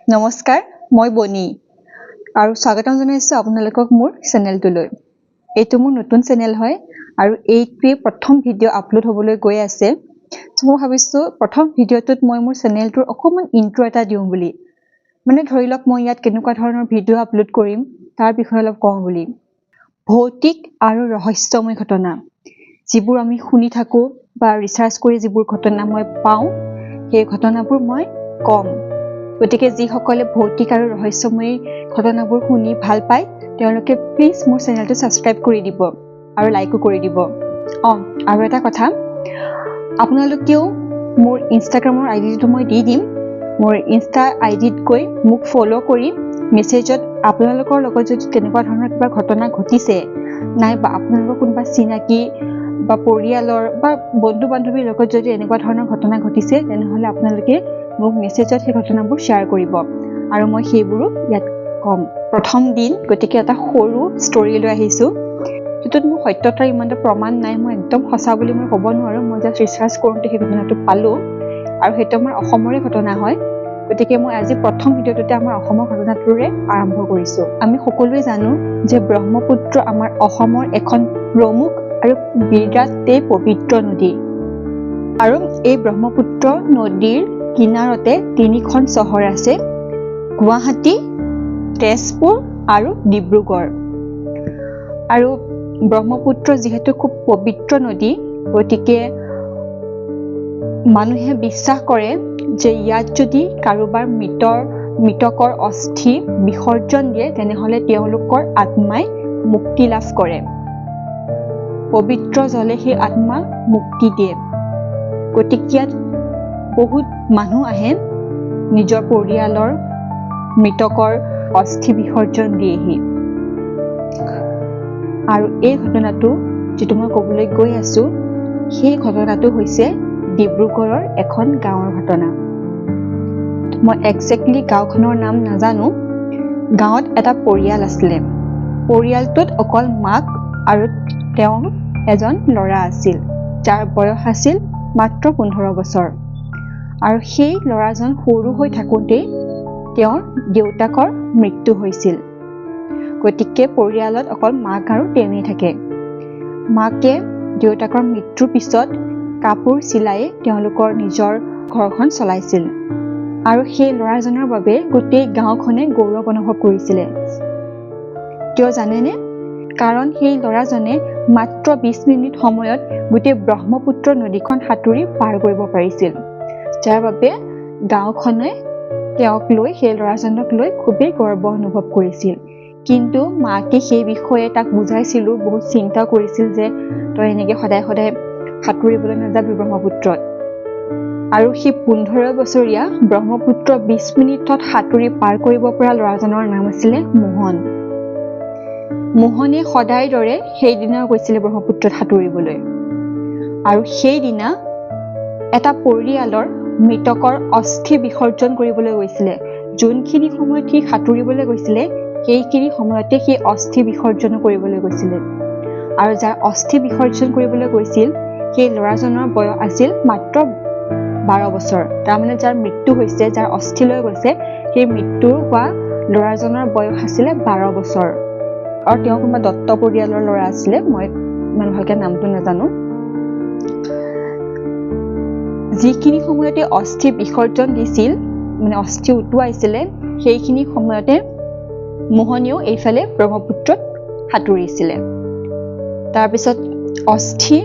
নমস্কাৰ, মই বনি আৰু স্বাগতম জনাইছো আপোনালোকক মোৰ চেনেলটোলৈ। এইটো মোৰ নতুন চেনেল হয় আৰু এইটোৱে প্ৰথম ভিডিঅ' আপলোড হ'বলৈ গৈ আছে। মই ভাবিছো প্ৰথম ভিডিঅ'টোত মই মোৰ চেনেলটোৰ অকমান ইন্ট্ৰ এটা দিওঁ বুলি। মানে ধৰি লওক মই ইয়াত কেনেকুৱা ধৰণৰ ভিডিঅ' আপলোড কৰিম তাৰ বিষয়ে অলপ কওঁ বুলি। ভৌতিক আৰু ৰহস্যময় ঘটনা যিবোৰ আমি শুনি থাকো বা ৰিচাৰ্চ কৰি যিবোৰ ঘটনা মই পাওঁ সেই ঘটনাবোৰ মই কম। গতিকে যিসকলে ভৌতিক আৰু ৰহস্যময় ঘটনাবোৰ শুনি ভাল পায় তেওঁলোকে প্লিজ মোৰ চেনেলটো ছাবস্ক্ৰাইব কৰি দিব আৰু লাইকো কৰি দিব। আৰু এটা কথা, আপোনালোকেও মোৰ ইনষ্টাগ্ৰামৰ আইডিটো মই দি দিম। মোৰ ইনষ্টা আইডিত গৈ মোক ফ'ল' কৰি মেছেজত আপোনালোকৰ লগত যদি তেনেকুৱা ধৰণৰ কিবা ঘটনা ঘটিছে নাইবা আপোনালোকৰ কোনোবা চিনাকি বা পৰিয়ালৰ বা বন্ধু বান্ধৱীৰ লগত যদি এনেকুৱা ধৰণৰ ঘটনা ঘটিছে তেনেহ'লে আপোনালোকে মোক মেছেজত সেই ঘটনাবোৰ শ্বেয়াৰ কৰিব আৰু মই সেইবোৰো ইয়াত কম। প্ৰথম দিন গতিকে এটা সৰু ষ্টৰী লৈ আহিছোঁ। যিটোত মোৰ সত্যতাৰ ইমান এটা প্ৰমাণ নাই, মই একদম সঁচা বুলি মই ক'ব নোৱাৰোঁ। মই জাষ্ট ৰিচাৰ্চ কৰোঁতে সেই ঘটনাটো পালোঁ আৰু সেইটো আমাৰ অসমৰে ঘটনা হয়। গতিকে মই আজি প্ৰথম ভিডিঅ'টোতে আমাৰ অসমৰ ঘটনাটোৰে আৰম্ভ কৰিছোঁ। আমি সকলোৱে জানো যে ব্ৰহ্মপুত্ৰ আমাৰ অসমৰ এখন প্ৰমুখ আৰু বিৰাটেই পবিত্ৰ নদী আৰু এই ব্ৰহ্মপুত্ৰ নদীৰ কিনাৰতে তিনিখন চহৰ আছে: গুৱাহাটী, তেজপুৰ আৰু ডিব্ৰুগড়। আৰু ব্ৰহ্মপুত্ৰ যিহেতু খুব পবিত্ৰ নদী, গতিকে মানুহে বিশ্বাস কৰে যে ইয়াত যদি কাৰোবাৰ মৃতকৰ অস্থি বিসৰ্জন দিয়ে তেনেহ'লে তেওঁলোকৰ আত্মাই মুক্তি লাভ কৰে। পবিত্ৰ জলে সেই আত্মাক মুক্তি দিয়ে। গতিকে ইয়াত বহুত মানুহ আহে নিজৰ পৰিয়ালৰ মৃতকৰ অস্থি বিসৰ্জন দিয়েহি। আৰু এই ঘটনাটো যিটো মই ক'বলৈ গৈ আছোঁ সেই ঘটনাটো হৈছে ডিব্ৰুগড়ৰ এখন গাঁৱৰ ঘটনা। মই একজেক্টলি গাঁওখনৰ নাম নাজানো। গাঁৱত এটা পৰিয়াল আছিলে। পৰিয়ালটোত অকল মাক আৰু তেওঁৰ এজন ল'ৰা আছিল যাৰ বয়স আছিল মাত্ৰ 15 বছৰ। আৰু সেই ল'ৰাজন সৰু হৈ থাকোঁতেই তেওঁৰ দেউতাকৰ মৃত্যু হৈছিল। গতিকে পৰিয়ালত অকল মাক আৰু তেওঁৱেই থাকে। মাকে দেউতাকৰ মৃত্যুৰ পিছত কাপোৰ চিলাই তেওঁলোকৰ নিজৰ ঘৰখন চলাইছিল আৰু সেই ল'ৰাজনৰ বাবে গোটেই গাঁওখনে গৌৰৱ অনুভৱ কৰিছিলে। কিয় জানেনে? কাৰণ সেই ল'ৰাজনে মাত্ৰ 20 মিনিট সময়ত গোটেই ব্ৰহ্মপুত্ৰ নদীখন সাঁতুৰি পাৰ কৰিব পাৰিছিল, যাৰ বাবে গাঁওখনে তেওঁক লৈ, সেই ল'ৰাজনক লৈ খুবেই গৰ্ব অনুভৱ কৰিছিল। কিন্তু মাকে সেই বিষয়ে তাক বুজাইছিলো, বহুত চিন্তা কৰিছিল যে তই এনেকৈ সদায় সদায় সাঁতুৰিবলৈ নাযাবি ব্ৰহ্মপুত্ৰত। আৰু সেই 15 বছৰীয়া ব্ৰহ্মপুত্ৰ 20 মিনিটত সাঁতুৰি পাৰ কৰিব পৰা ল'ৰাজনৰ নাম আছিলে মোহন। মোহনে সদায় দৰে সেইদিনা গৈছিলে ব্ৰহ্মপুত্ৰত সাঁতুৰিবলৈ। আৰু সেইদিনা এটা পৰিয়ালৰ মৃতকৰ অস্থি বিসৰ্জন কৰিবলৈ গৈছিলে। যোনখিনি সময়ত সি সাঁতুৰিবলৈ গৈছিলে সেইখিনি সময়তে সি অস্থি বিসৰ্জনো কৰিবলৈ গৈছিলে। আৰু যাৰ অস্থি বিসৰ্জন কৰিবলৈ গৈছিল সেই ল'ৰাজনৰ বয়স আছিল মাত্ৰ 12 বছৰ। তাৰমানে যাৰ মৃত্যু হৈছে, যাৰ অস্থি লৈ গৈছে, সেই মৃত্যু হোৱা ল'ৰাজনৰ বয়স আছিলে 12 বছৰ। আৰু তেওঁ কোনোবা দত্ত পৰিয়ালৰ ল'ৰা আছিলে, মই ইমান ভালকৈ নামটো নাজানো। যিখিনি সময়তে অস্থি বিসৰ্জন দিছিল, মানে অস্থি উটুৱাইছিলে, সেইখিনি সময়তে মোহনেও এইফালে ব্ৰহ্মপুত্ৰত সাঁতুৰিছিলে। তাৰপিছত অস্থি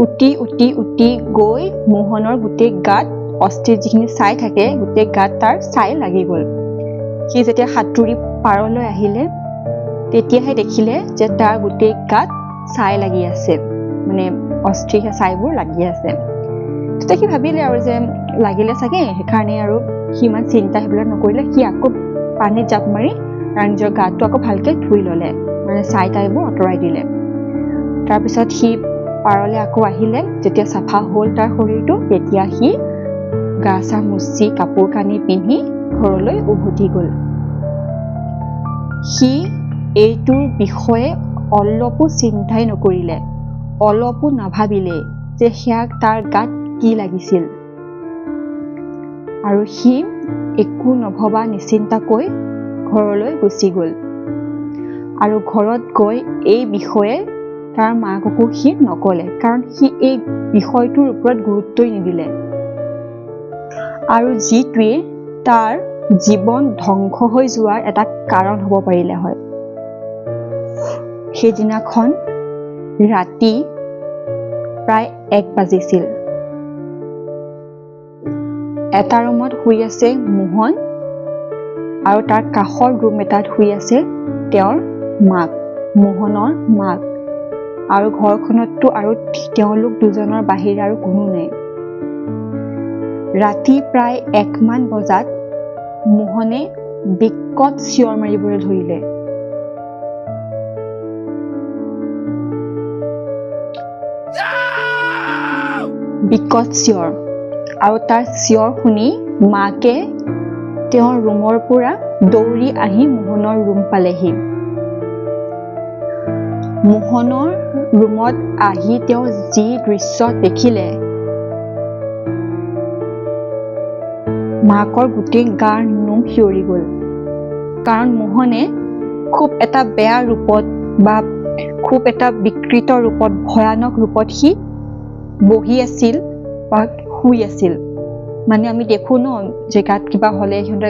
উটি উটি উটি গৈ মোহনৰ গোটেই গাত, অস্থিৰ যিখিনি ছাই থাকে গোটেই গাত তাৰ ছাই লাগি গ'ল। সি যেতিয়া সাঁতুৰি পাৰলৈ আহিলে তেতিয়াহে দেখিলে যে তাৰ গোটেই গাত ছাই লাগি আছে, মানে অস্থিৰ ছাইবোৰ লাগি আছে। তেতিয়া সি ভাবিলে আৰু যে লাগিলে চাগে, সেইকাৰণে আৰু সি ইমান চিন্তা সেইবিলাক নকৰিলে। সি আকৌ পানীত জাপ মাৰি তাৰ নিজৰ গাটো আকৌ ভালকৈ ধুই ল'লে, মানে ছাই তাইবোৰ আঁতৰাই দিলে। তাৰপিছত সি পাৰলৈ আকৌ আহিলে। যেতিয়া চাফা হ'ল তাৰ শৰীৰটো, তেতিয়া সি গা চা মুচি কাপোৰ কানি পিন্ধি ঘৰলৈ উভতি গ'ল। সি এইটোৰ বিষয়ে অলপো চিন্তাই নকৰিলে, অলপো নাভাবিলে যে সেয়া তাৰ গাত কি লাগিছিল। আৰু সি একো নভবা নিশ্চিন্তাকৈ ঘৰলৈ গুচি গ'ল আৰু ঘৰত গৈ এই বিষয়ে তাৰ মাককো সি নকলে, কাৰণ সি এই বিষয়টোৰ ওপৰত গুৰুত্বই নিদিলে আৰু যিটোৱে তাৰ জীৱন ধ্বংস হৈ যোৱাৰ এটা কাৰণ হ'ব পাৰিলে হয়। সেইদিনাখন ৰাতি প্ৰায় 1 বাজিছিল। এটা ৰুমত শুই আছে মোহন আৰু তাৰ কাষৰ ৰুম এটাত শুই আছে তেওঁৰ মাক, মোহনৰ মাক, আৰু ঘৰখনততো আৰু তেওঁলোক দুজনৰ বাহিৰে আৰু কোনো নাই। ৰাতি প্ৰায় 1 মান বজাত মোহনে বিকট চিঞৰ মাৰিবলৈ ধৰিলে। বিকট চিঞৰ, আৰু তাৰ চিঞৰ শুনি মাকে তেওঁৰ ৰুমৰ পৰা দৌৰি আহি মোহনৰ ৰুম পালেহি। মোহনৰ ৰুমত আহি তেওঁ যি দৃশ্য দেখিলে, মাকৰ গোটেই গাৰ নোম শিয়ৰি গ'ল। কাৰণ মোহনে খুব এটা বেয়া ৰূপত বা খুব এটা বিকৃত ৰূপত, ভয়ানক ৰূপত সি বহি আছিল বা শুই আছিল। মানে আমি দেখো ন, জেগাত কিবা হ'লে সিহঁতে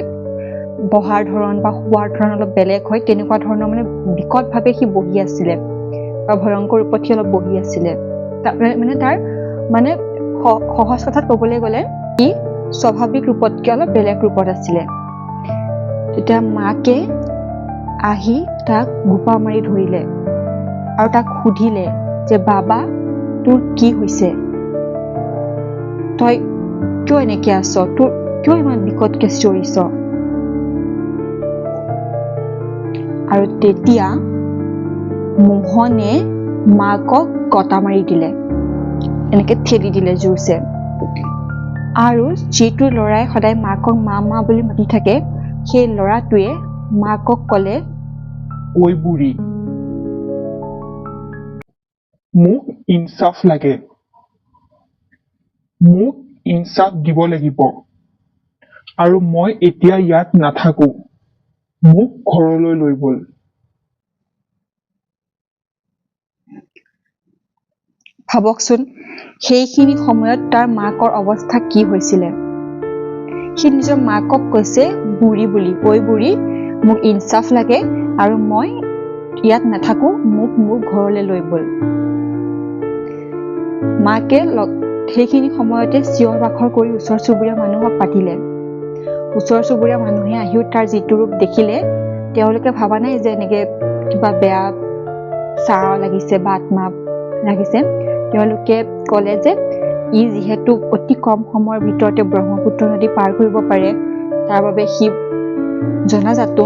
বহাৰ ধৰণ বা শুৱাৰ ধৰণ অলপ বেলেগ হয়, তেনেকুৱা ধৰণৰ মানে বিকটভাৱে সি বহি আছিলে বা ভয়ংকৰ ৰূপত সি অলপ বহি আছিলে। মানে তাৰ মানে সহজ কথাত ক'বলৈ গ'লে সি স্বাভাৱিক ৰূপতকৈ অলপ বেলেগ ৰূপত আছিলে। তেতিয়া মাকে আহি তাক গোপা মাৰি ধৰিলে আৰু তাক সুধিলে যে বাবা, তোৰ কি হৈছে? তই কিয় এনেকে আছ? তোৰ কিয় ইমান বিকটকে চিঞৰিছ? আৰু তেতিয়া মোহনে মাকক গতা মাৰি দিলে, এনেকে ঠেলি দিলে জোৰছে। আৰু যিটো ল'ৰাই সদায় মাকক মা মা বুলি মাতি থাকে, সেই ল'ৰাটোৱে মাকক ক'লে, ঐ বুঢ়ী, মোক ইনচাফ লাগে, মোক ইনচাফ দিব লাগিব, আৰু মই এতিয়া ইয়াত নাথাকো, মোক ঘৰলৈ লৈ গ'ল। ভাবকচোন সেইখিনি সময়ত তাৰ মাকৰ অৱস্থা কি হৈছিলে। সি নিজৰ মাকক কৈছে বুঢ়ী বুলি, ঐ বুঢ়ী, মোক ইনচাফ লাগে আৰু মই ইয়াত নাথাকো, মোক মোৰ ঘৰলৈ লৈ গ'ল। মাকে সেইখিনি সময়তে চিঞৰ বাখৰ কৰি ওচৰ চুবুৰীয়া মানুহক মাতিলে। ওচৰ চুবুৰীয়া মানুহে আহিও তাৰ যিটো ৰূপ দেখিলে, তেওঁলোকে ভাবা নাই যে এনেকে কিবা বেয়া চাহ লাগিছে বা আত্মা লাগিছে। তেওঁলোকে ক'লে যে ই যিহেতু অতি কম সময়ৰ ভিতৰতে ব্ৰহ্মপুত্ৰ নদী পাৰ কৰিব পাৰে, তাৰ বাবে সি জনাজাত,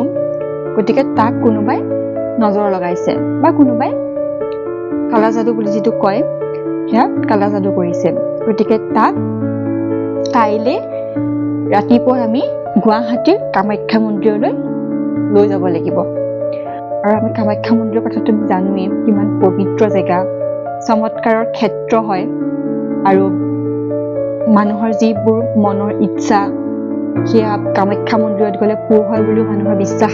গতিকে তাক কোনোবাই নজৰ লগাইছে বা কোনোবাই কালা যাদু বুলি যিটো কয়, সেয়া কালা যাদু কৰিছে। গতিকে তাক কাইলৈ ৰাতিপুৱা আমি গুৱাহাটীৰ কামাখ্যা মন্দিৰলৈ লৈ যাব লাগিব। আৰু আমি কামাখ্যা মন্দিৰৰ কথা তুমি জানোৱেই, কিমান পবিত্ৰ জেগা, চমৎকাৰৰ ক্ষেত্ৰ হয়, আৰু মানুহৰ যিবোৰ মনৰ ইচ্ছা সেয়া কামাখ্যা মন্দিৰত গ'লে পূৰ হয় বুলিও মানুহৰ বিশ্বাস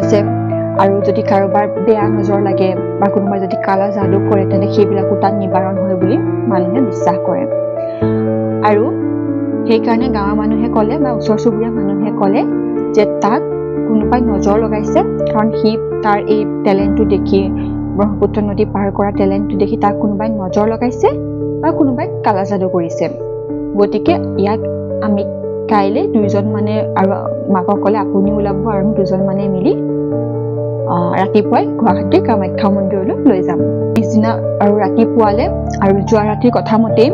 আছে। আৰু যদি কাৰোবাৰ বেয়া নজৰ লাগে বা কোনোবাই যদি কালা যাদু কৰে, তেন্তে সেইবিলাকো তাত নিবাৰণ হয় বুলি মানুহে বিশ্বাস কৰে। আৰু সেইকাৰণে গাঁৱৰ মানুহে ক'লে বা ওচৰ চুবুৰীয়া মানুহে ক'লে যে তাক কোনোবাই নজৰ লগাইছে, কাৰণ সি তাৰ এই টেলেণ্টটো দেখি, ব্ৰহ্মপুত্ৰ নদী পাৰ কৰা টেলেণ্টটো দেখি তাক কোনোবাই নজৰ লগাইছে বা কোনোবাই কালা যাদু কৰিছে। গতিকে ইয়াক আমি কাইলৈ দুইজন মানে, আৰু মাকক ক'লে আপুনি ওলাব আৰু আমি দুজন মানে মিলি ৰাতিপুৱাই গুৱাহাটীৰ কামাখ্যা মন্দিৰলৈ লৈ যাম। পিছদিনা আৰু ৰাতিপুৱালে, আৰু যোৱা ৰাতিৰ কথা মতেই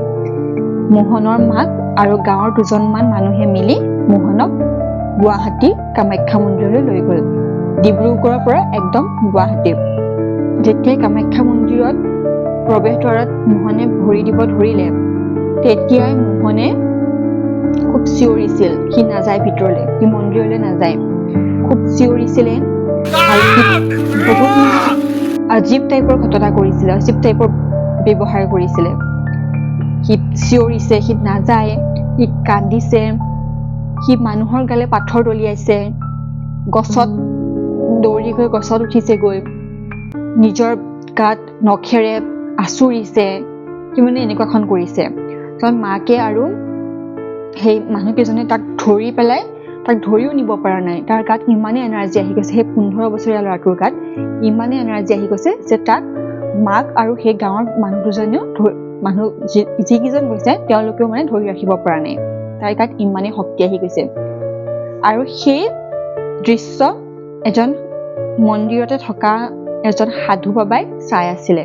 মোহনৰ মাক আৰু গাঁৱৰ দুজনমান মানুহে মিলি মোহনক গুৱাহাটীৰ কামাখ্যা মন্দিৰলৈ লৈ গ'ল, ডিব্ৰুগড়ৰ পৰা একদম গুৱাহাটী। যেতিয়াই কামাখ্যা মন্দিৰত প্ৰৱেশ দ্বাৰত মোহনে ভৰি দিব ধৰিলে, তেতিয়াই মোহনে খুব চিঞৰিছিল। সি নাযায় ভিতৰলৈ, সি মন্দিৰলৈ নাযায়, খুব চিঞৰিছিলে আৰু সি বহুত মানে আজীৱ টাইপৰ ঘটনা কৰিছিলে, আজীৱ টাইপৰ ব্যৱহাৰ কৰিছিলে। সি চিঞৰিছে, সি নাযায়, সি কান্দিছে, সি মানুহৰ গালে পাথৰ দলিয়াইছে, গছত দৌৰি গৈ গছত উঠিছেগৈ, নিজৰ গাত নখেৰে আঁচুৰিছে, সি মানে এনেকুৱাখন কৰিছে। কাৰণ মাকে আৰু সেই মানুহকেইজনে তাক ধৰি পেলাই, তাক ধৰিও নিব পৰা নাই। তাৰ গাত ইমানেই এনাৰ্জি আহি গৈছে, সেই 15 বছৰীয়া ল'ৰাটোৰ গাত ইমানেই এনাৰ্জি আহি গৈছে যে তাক মাক আৰু সেই গাঁৱৰ মানুহ দুজনেও যিকেইজন গৈছে তেওঁলোকেও মানে ধৰি ৰাখিব পৰা নাই। তাৰ গাত ইমানেই শক্তি আহি গৈছে। আৰু সেই দৃশ্য এজন মন্দিৰতে থকা এজন সাধু বাবাই চাই আছিলে।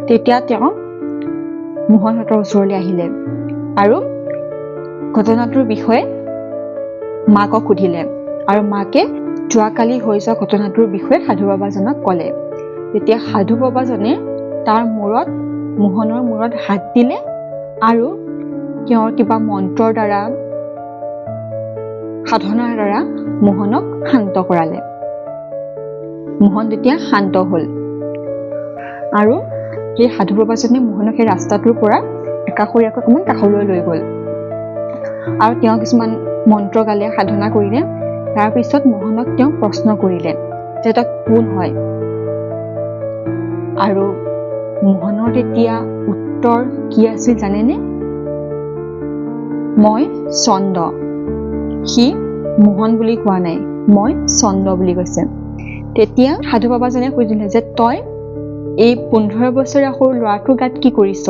তেতিয়া তেওঁ মোহনহঁতৰ ওচৰলৈ আহিলে আৰু ঘটনাটোৰ বিষয়ে মাকক সুধিলে। আৰু মাকে যোৱাকালি হৈ যোৱা ঘটনাটোৰ বিষয়ে সাধু বাবাজনক ক'লে। তেতিয়া সাধু বাবাজনে তাৰ মূৰত, মোহনৰ মূৰত হাত দিলে আৰু তেওঁৰ কিবা মন্ত্ৰৰ দ্বাৰা, সাধনাৰ দ্বাৰা মোহনক শান্ত কৰালে। মোহন তেতিয়া শান্ত হ'ল আৰু সেই সাধু বাবাজনে মোহনক সেই ৰাস্তাটোৰ পৰা একাষৰীয়াকৈ অকণমান কাষলৈ লৈ গ'ল আৰু তেওঁ কিছুমান মন্ত্ৰ গালে, সাধনা কৰিলে। তাৰপিছত মোহনক তেওঁ প্ৰশ্ন কৰিলে যে তই কোন হয়? আৰু মোহনৰ তেতিয়া উত্তৰ কি আছিল জানেনে? মই চন্দ। সি মোহন বুলি কোৱা নাই, মই চন্দ বুলি কৈছে। তেতিয়া সাধু বাবাজনে সুধিলে যে তই এই 15 বছৰীয়া সৰু ল'ৰাটোৰ গাত কি কৰিছ?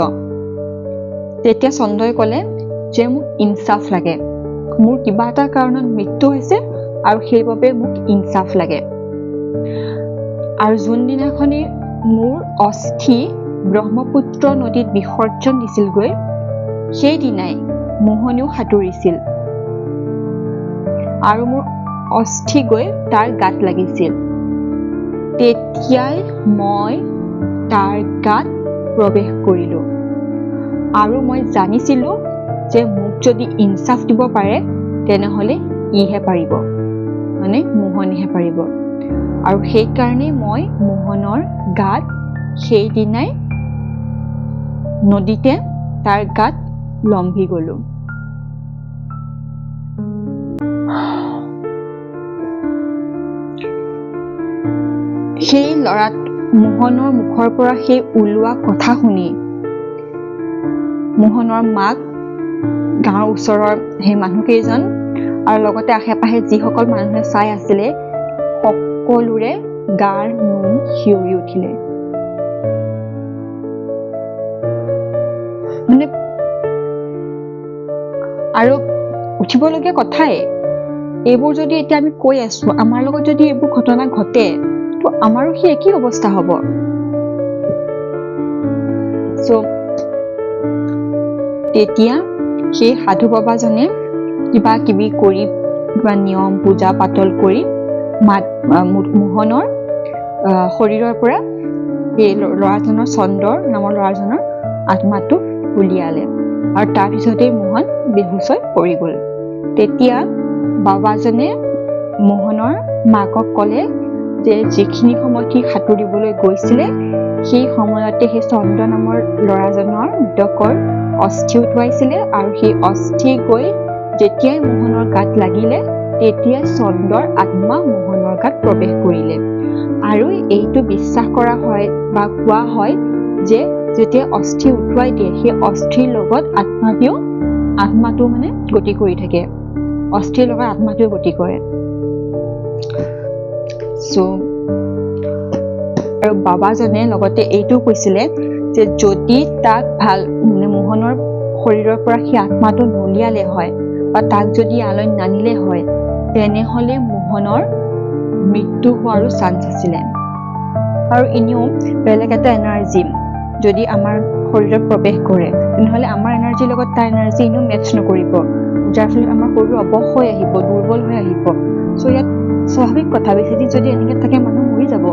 তেতিয়া চন্দই ক'লে যে মোক ইনচাফ লাগে, মোৰ কিবা এটা কাৰণত মৃত্যু হৈছে আৰু সেইবাবে মোক ইনচাফ লাগে। আৰু যোনদিনাখনি মোৰ অস্থি ব্ৰহ্মপুত্ৰ নদীত বিসৰ্জন দিছিলগৈ, সেইদিনাই মোহনেও সাঁতুৰিছিল আৰু মোৰ অস্থি গৈ তাৰ গাত লাগিছিল। তেতিয়াই মই তাৰ গাত প্ৰৱেশ কৰিলোঁ আৰু মই জানিছিলোঁ যে মোক যদি ইনচাফ দিব পাৰে তেনেহ'লে ইহে পাৰিব, মানে মোহনেহে পাৰিব। আৰু সেইকাৰণে মই মোহনৰ গাত সেইদিনাই নদীতে তাৰ গাত লম্ভি গ'লোঁ। সেই ল'ৰাত মোহনৰ মুখৰ পৰা সেই ওলোৱা কথা শুনি মোহনৰ মাক, গাঁৱৰ ওচৰৰ সেই মানুহকেইজন আৰু লগতে আশে পাশে যিসকল মানুহে চাই আছিলে সকলোৰে গাৰ নোম শিয়ৰি উঠিলে। মানে আৰু উঠিবলগীয়া কথাই, এইবোৰ যদি এতিয়া আমি কৈ আছো, আমাৰ লগত যদি এইবোৰ ঘটনা ঘটে তো আমাৰো সেই একেই অৱস্থা হ'ব। তেতিয়া সেই সাধু বাবাজনে কিবা কিবি কৰি, কিবা নিয়ম পূজা পাতল কৰি মোহনৰ শৰীৰৰ পৰা সেই ল'ৰাজনৰ, চন্দৰ নামৰ ল'ৰাজনৰ আত্মাটো উলিয়ালে আৰু তাৰপিছতেই মোহন বেহুচ হৈ পৰি গ'ল। তেতিয়া বাবাজনে মোহনৰ মাকক ক'লে যে যিখিনি সময়ত সি সাঁতুৰিবলৈ গৈছিলে সেই সময়তে সেই চন্দ্ৰ নামৰ ল'ৰাজনৰ মৃতকৰ অস্থি উটুৱাইছিলে আৰু সেই অস্থি গৈ যেতিয়াই মোহনৰ গাত লাগিলে তেতিয়াই চন্দ্ৰৰ আত্মা মোহনৰ গাত প্ৰৱেশ কৰিলে। আৰু এইটো বিশ্বাস কৰা হয় বা কোৱা হয় যে যেতিয়া অস্থি উটুৱাই দিয়ে সেই অস্থিৰ লগত আত্মাটো মানে গতি কৰি থাকে, অস্থিৰ লগত আত্মাটোৱে গতি কৰে। আৰু বাবাজনে লগতে এইটো কৈছিলে যে যদি তাক মানে মোহনৰ শৰীৰৰ পৰা সেই আত্মাটো নলিয়ালে হয় বা তাক যদি ইয়ালৈ নানিলে হয় তেনেহ'লে মোহনৰ মৃত্যু হোৱাৰো চান্স আছিলে। আৰু এনেও বেলেগ এটা এনাৰ্জি যদি আমাৰ শৰীৰত প্ৰৱেশ কৰে তেনেহ'লে আমাৰ এনাৰ্জিৰ লগত তাৰ এনাৰ্জি এনেও মেটচ নকৰিব, যাৰ ফলত আমাৰ শৰীৰ অৱশ হৈ আহিব, দুৰ্বল হৈ আহিব। ইয়াত স্বাভাৱিক কথা, বেছিদিন যদি এনেকৈ থাকে মানুহ মৰি যাব।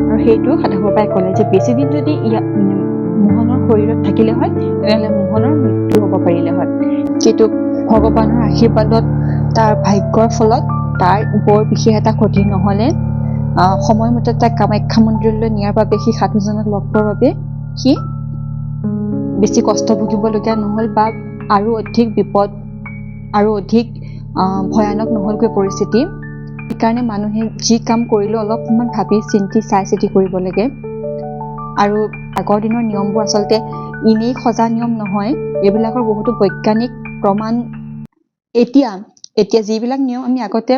আৰু সেইটো সাধু বাবাই ক'লে যে বেছিদিন যদি মোহনৰ শৰীৰত থাকিলে হয় তেনেহ'লে মোহনৰ মৃত্যু হ'ব পাৰিলে হয়, যিটো ভগৱানৰ আশীৰ্বাদত তাৰ ভাগ্যৰ ফলত তাৰ বৰ বিশেষ এটা ক্ষতি নহ'লে সময়মতে তাক কামাখ্যা মন্দিৰলৈ নিয়াৰ বাবে সি সাধুজনক লগ পোৱাৰ বাবে সি বেছি কষ্ট ভুগিবলগীয়া নহ'ল বা আৰু অধিক বিপদ আৰু অধিক ভয়ানক নহলগৈ পৰিস্থিতি। সেইকাৰণে মানুহে যি কাম কৰিলেও অলপমান ভাবি চিন্তি চাই চিতি কৰিব লাগে। আৰু আগৰ দিনৰ নিয়মবোৰ আচলতে এনেই সজা নিয়ম নহয়, এইবিলাকৰ বহুতো বৈজ্ঞানিক প্ৰমাণ। এতিয়া যিবিলাক নিয়ম আমি আগতে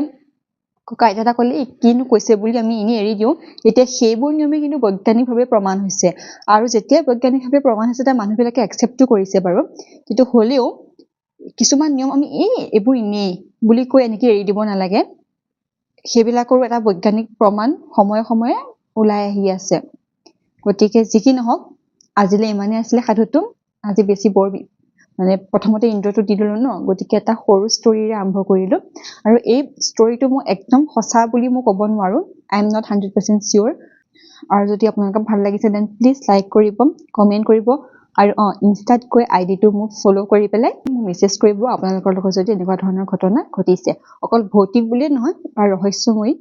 ককা আইতা ক'লে কিনো কৈছে বুলি আমি এনেই এৰি দিওঁ, এতিয়া সেইবোৰ নিয়মে কিন্তু বৈজ্ঞানিকভাৱে প্ৰমাণ হৈছে। আৰু যেতিয়া বৈজ্ঞানিকভাৱে প্ৰমাণ হৈছে তেতিয়া মানুহবিলাকে একচেপ্টো কৰিছে বাৰু, কিন্তু হ'লেও কিছুমান নিয়ম আমি এইবোৰ এনেই বুলি কৈ এনেকে এৰি দিব নালাগে। সেইবিলাকৰো এটা বৈজ্ঞানিক প্ৰমাণ সময়ে সময়ে ওলাই আহি আছে। গতিকে যি কি নহওক, আজিলৈ ইমানেই আছিলে সাধুটো। আজি বেছি মানে প্ৰথমতে ইন্ট্ৰটো দি দিলো ন, গতিকে এটা সৰু ষ্টৰীৰে আৰম্ভ কৰিলো। আৰু এই ষ্টৰীটো মই একদম সঁচা বুলি মই ক'ব নোৱাৰো, আই এম নট 100% চিয়'ৰ। আৰু যদি আপোনালোকক ভাল লাগিছে দেন প্লিজ লাইক কৰিব, কমেণ্ট কৰিব, আৰু ইনষ্টাত গৈ আইডিটো মোক ফ'ল' কৰি পেলাই মোক মেছেজ কৰিব আপোনালোকৰ লগত যদি এনেকুৱা ধৰণৰ ঘটনা ঘটিছে। অকল ভৌতিক বুলিয়ে নহয় বা ৰহস্যময়ী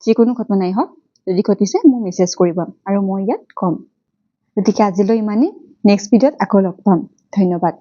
যিকোনো ঘটনাই হওক, যদি ঘটিছে মোক মেছেজ কৰিব আৰু মই ইয়াত ক'ম। গতিকে আজিলৈ ইমানেই, নেক্সট ভিডিঅ'ত আকৌ লগ পাম। ধন্যবাদ।